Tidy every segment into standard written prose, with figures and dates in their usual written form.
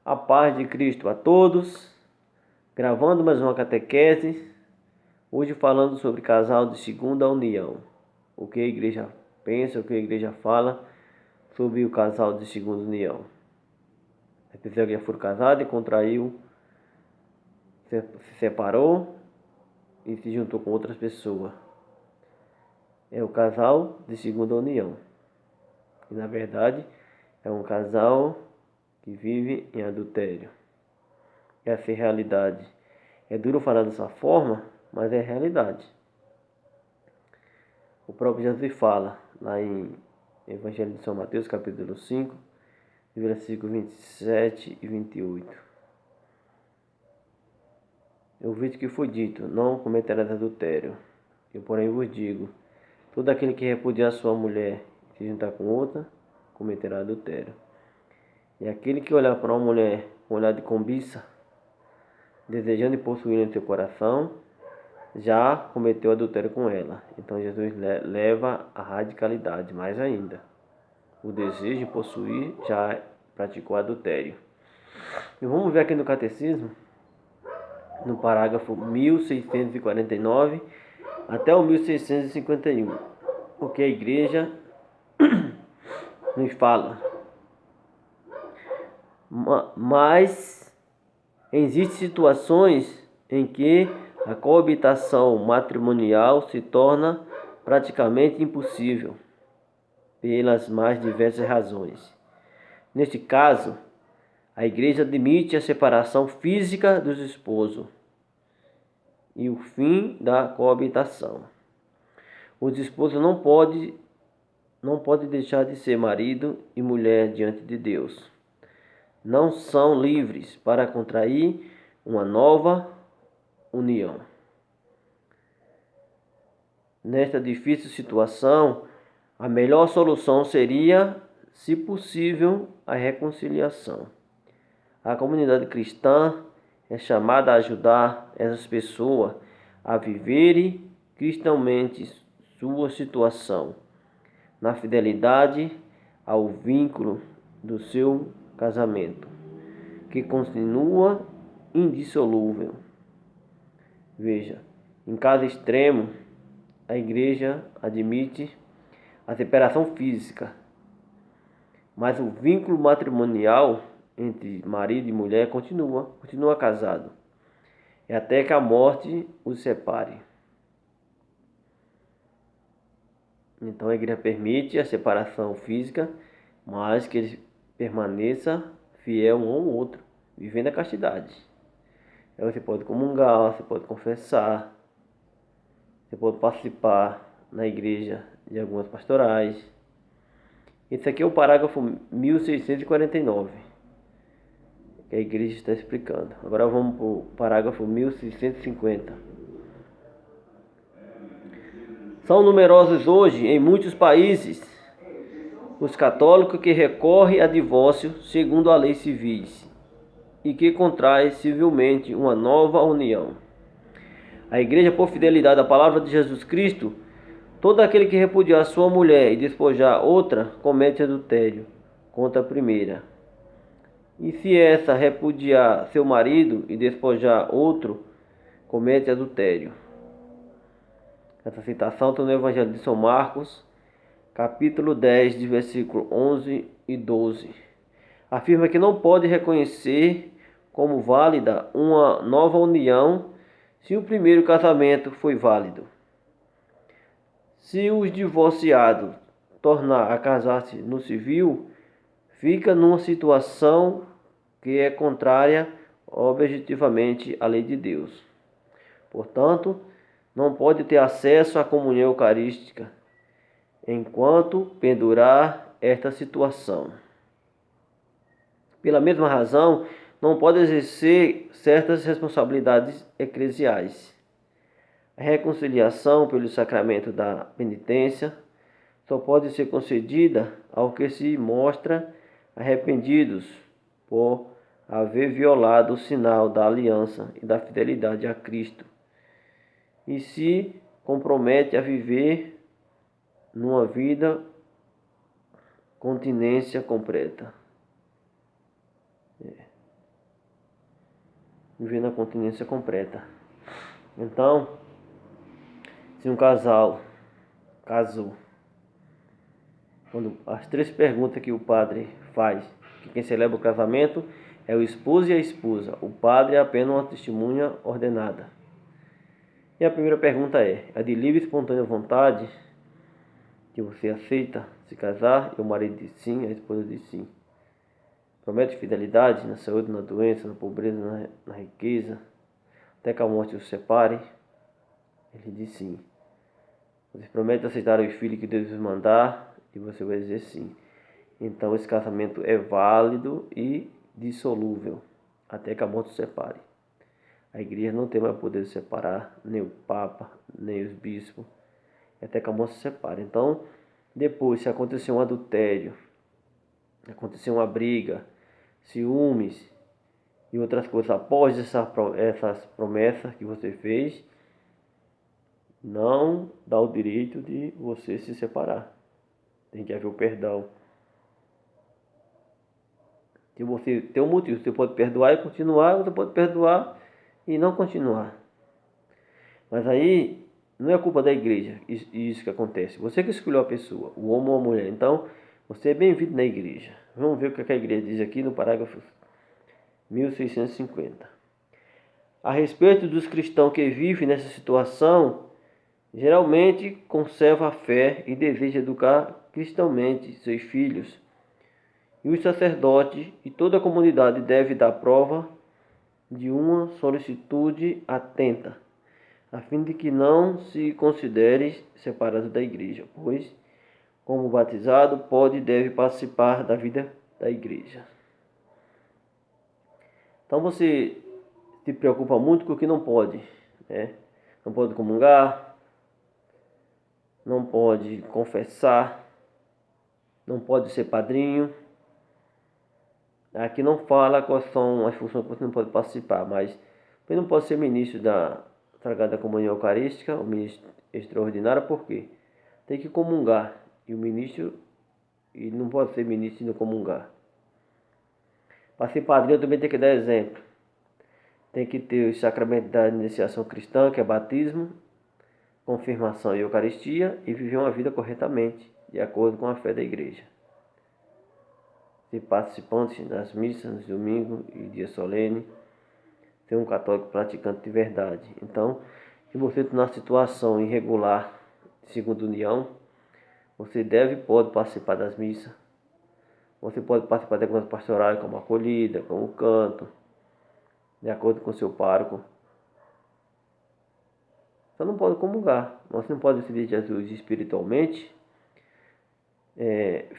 A paz de Cristo a todos, gravando mais uma catequese, hoje falando sobre casal de segunda união. O que a igreja pensa, o que a igreja fala sobre o casal de segunda união. A pessoa que já for casada e contraiu, se separou e se juntou com outras pessoas. É o casal de segunda união. E na verdade é um casal que vive em adultério. Essa é a realidade. É duro falar dessa forma, mas é a realidade. O próprio Jesus fala lá em Evangelho de São Mateus, capítulo 5, versículos 27 e 28. Eu vi que foi dito: não cometerás adultério. Eu, porém, vos digo: todo aquele que repudiar sua mulher e se juntar com outra, cometerá adultério. E aquele que olhar para uma mulher com olhar de cobiça, desejando e possuir em seu coração, já cometeu adultério com ela. Então Jesus leva a radicalidade mais ainda. O desejo de possuir já praticou adultério. E vamos ver aqui no Catecismo, no parágrafo 1649 até o 1651, o que a Igreja nos fala. Mas existem situações em que a coabitação matrimonial se torna praticamente impossível, pelas mais diversas razões. Neste caso, a Igreja admite a separação física dos esposos e o fim da coabitação. Os esposos não podem deixar de ser marido e mulher diante de Deus. Não são livres para contrair uma nova união. Nesta difícil situação, a melhor solução seria, se possível, a reconciliação. A comunidade cristã é chamada a ajudar essas pessoas a viverem cristãmente sua situação, na fidelidade ao vínculo do seu casamento, que continua indissolúvel. Veja, em caso extremo, a Igreja admite a separação física, mas o vínculo matrimonial entre marido e mulher continua casado, e até que a morte os separe. Então a Igreja permite a separação física, mas que eles permaneçam fiel um ao outro, vivendo a castidade. Aí você pode comungar, você pode confessar, você pode participar na igreja de algumas pastorais. Esse aqui é o parágrafo 1649, que a igreja está explicando. Agora vamos para o parágrafo 1650. São numerosos hoje, em muitos países, os católicos que recorrem a divórcio segundo a lei civis e que contraem civilmente uma nova união. A igreja, por fidelidade à palavra de Jesus Cristo, todo aquele que repudiar sua mulher e despojar outra, comete adultério contra a primeira. E se essa repudiar seu marido e despojar outro, comete adultério. Essa citação está no Evangelho de São Marcos, capítulo 10, de versículo 11 e 12. Afirma que não pode reconhecer como válida uma nova união se o primeiro casamento foi válido. Se os divorciados tornar a casar-se no civil, fica numa situação que é contrária objetivamente à lei de Deus. Portanto, não pode ter acesso à comunhão eucarística enquanto pendurar esta situação. Pela mesma razão, não pode exercer certas responsabilidades eclesiais. A reconciliação pelo sacramento da penitência só pode ser concedida ao que se mostra arrependidos por haver violado o sinal da aliança e da fidelidade a Cristo e se compromete a viver numa vida continência completa. vivendo a continência completa. Então, se um casal casou, quando as 3 perguntas que o padre faz, que quem celebra o casamento é o esposo e a esposa, o padre é apenas uma testemunha ordenada. E a primeira pergunta é: a de livre e espontânea vontade que você aceita se casar? E o marido diz sim, a esposa diz sim. Promete fidelidade na saúde, na doença, na pobreza, na riqueza, até que a morte os separe? Ele diz sim. Você promete aceitar o filho que Deus vos mandar? E você vai dizer sim. Então esse casamento é válido e dissolúvel, até que a morte os separe. A igreja não tem mais poder de separar, nem o Papa, nem os bispos, até que a morte se separe. Então, depois, se acontecer um adultério, acontecer uma briga, ciúmes e outras coisas após essas promessas que você fez, não dá o direito de você se separar. Tem que haver o perdão. Se você tem um motivo, você pode perdoar e continuar, você pode perdoar e não continuar. Mas aí não é culpa da igreja isso que acontece. Você que escolheu a pessoa, o homem ou a mulher. Então, você é bem-vindo na igreja. Vamos ver o que a igreja diz aqui no parágrafo 1650. A respeito dos cristãos que vivem nessa situação, geralmente conserva a fé e deseja educar cristãomente seus filhos. E os sacerdotes e toda a comunidade deve dar prova de uma solicitude atenta, a fim de que não se considere separado da igreja, pois, como batizado, pode e deve participar da vida da igreja. Então você se preocupa muito com o que não pode, né? Não pode comungar, não pode confessar, não pode ser padrinho. Aqui não fala quais são as funções que você não pode participar, mas você não pode ser ministro da Sagrada Comunhão Eucarística, o ministro extraordinário, por quê? Tem que comungar, e o ministro ele não pode ser ministro e não comungar. Para ser padrinho também tem que dar exemplo. Tem que ter os sacramentos da iniciação cristã, que é batismo, confirmação e Eucaristia, e viver uma vida corretamente, de acordo com a fé da igreja. Ser participante das missas, nos domingos e dia solene, ser um católico praticante de verdade. Então, se você está numa situação irregular de segunda união, você pode participar das missas. Você pode participar de algumas pastorais, como a acolhida, como o canto, de acordo com o seu pároco. Você não pode comungar. Você não pode receber Jesus espiritualmente,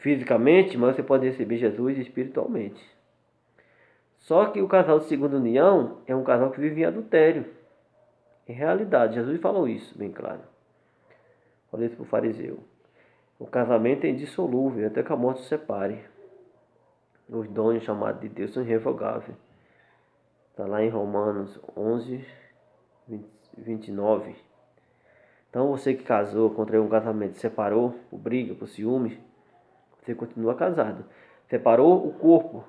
fisicamente, mas você pode receber Jesus espiritualmente. Só que o casal de segunda união é um casal que vive em adultério. Em realidade, Jesus falou isso, bem claro. Falou isso para o fariseu. O casamento é indissolúvel, até que a morte os separe. Os dons chamados de Deus são irrevogáveis. Está lá em Romanos 11, 29. Então você que casou, contraiu um casamento, separou por briga, por ciúme, você continua casado. Separou o corpo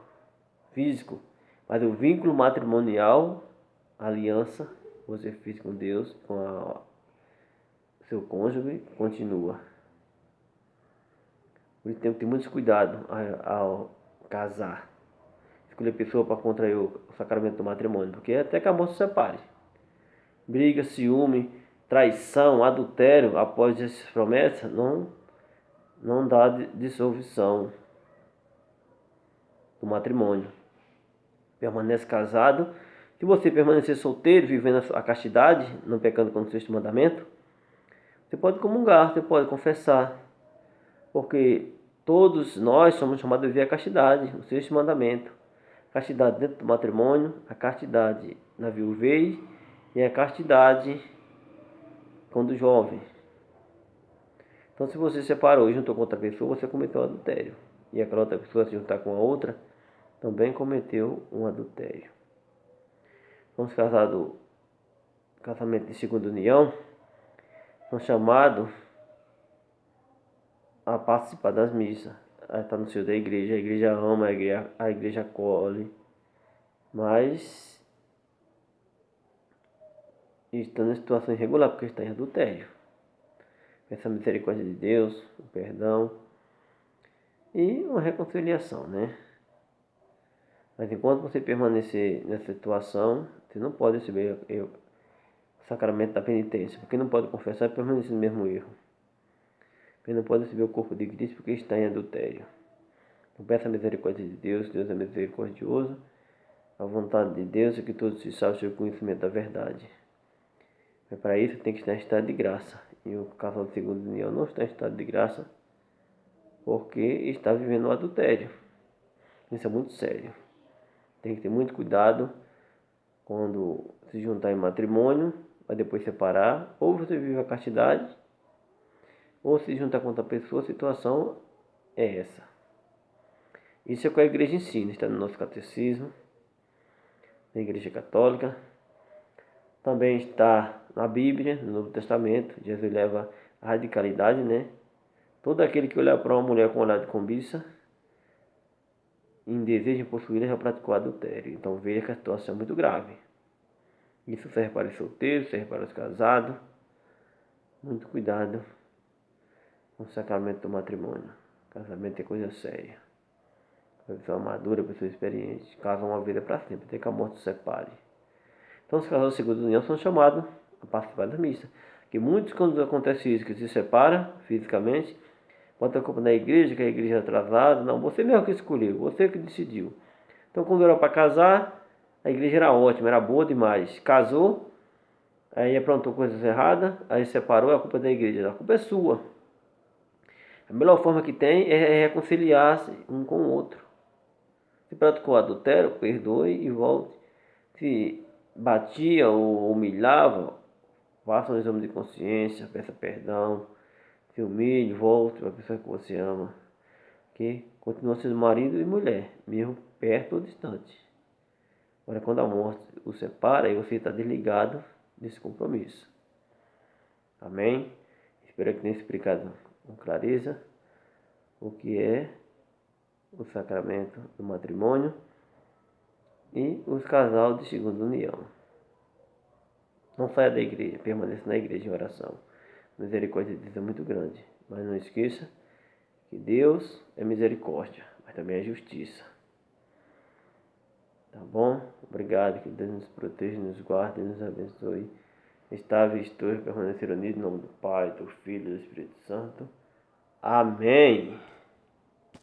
físico, mas o vínculo matrimonial, a aliança que você fez com Deus, com seu cônjuge, continua. Por isso tem que ter muito cuidado ao casar. Escolher pessoa para contrair o sacramento do matrimônio, porque até que a moça se separe. Briga, ciúme, traição, adultério, após essas promessas, não dá dissolução do matrimônio. Permanece casado. Se você permanecer solteiro, vivendo a castidade, não pecando contra o sexto mandamento, você pode comungar, você pode confessar, porque todos nós somos chamados a viver a castidade, o sexto mandamento. Castidade dentro do matrimônio, a castidade na viuvez e a castidade quando jovem. Então, se você separou e juntou com outra pessoa, você cometeu adultério. E aquela outra pessoa se juntar com a outra, também cometeu um adultério. Os casados, casamento de segunda união, são chamados a participar das missas. A estar no seio da igreja, a igreja ama, a igreja acolhe. Mas estando em situação irregular, porque está em adultério. Peça a misericórdia de Deus, o perdão e uma reconciliação, né? Mas enquanto você permanecer nessa situação, você não pode receber o sacramento da penitência, porque não pode confessar e permanecer no mesmo erro. Você não pode receber o corpo de Cristo porque está em adultério. Então peça a misericórdia de Deus, Deus é misericordioso. A vontade de Deus é que todos se salvem o conhecimento da verdade. Mas para isso tem que estar em estado de graça. E o casal de segunda união não está em estado de graça porque está vivendo o adultério. Isso é muito sério. Tem que ter muito cuidado quando se juntar em matrimônio, para depois separar. Ou você vive a castidade, ou se juntar com outra pessoa, a situação é essa. Isso é o que a igreja ensina, está no nosso catecismo, na igreja católica. Também está na Bíblia, no Novo Testamento. Jesus leva a radicalidade, né? Todo aquele que olhar para uma mulher com olhar de cobiça, em desejo de possuí-la, já praticou adultério. Então veja que a situação é muito grave. Isso serve para os solteiros, serve para os casados. Muito cuidado com o sacramento do matrimônio. Casamento é coisa séria. A pessoa madura, a pessoa experiente, casam uma vida para sempre, até que a morte os separe. Então os casais de segunda união são chamados a participar da missa. Que muitos, quando acontece isso, que se separa fisicamente, bota a culpa na igreja, que a igreja é atrasada. Não, você mesmo que escolheu, você que decidiu. Então quando era para casar, a igreja era ótima, era boa demais. Casou, aí aprontou coisas erradas, aí separou, a culpa é da igreja, a culpa é sua. A melhor forma que tem é reconciliar-se um com o outro. Se praticou adultério, perdoe e volte. Se batia ou humilhava, faça um exame de consciência, peça perdão, se humilhe, volte para a pessoa que você ama. Que continua sendo marido e mulher, mesmo perto ou distante. Agora, quando a morte o separa, aí você está desligado desse compromisso. Amém? Espero que tenha explicado com clareza o que é o sacramento do matrimônio e os casais de segunda união. Não saia da igreja, permaneça na igreja em oração. A misericórdia de Deus é muito grande, mas não esqueça que Deus é misericórdia, mas também é justiça. Tá bom? Obrigado, que Deus nos proteja, nos guarde e nos abençoe. Estável e estou permanecer unido em nome do Pai, do Filho e do Espírito Santo. Amém.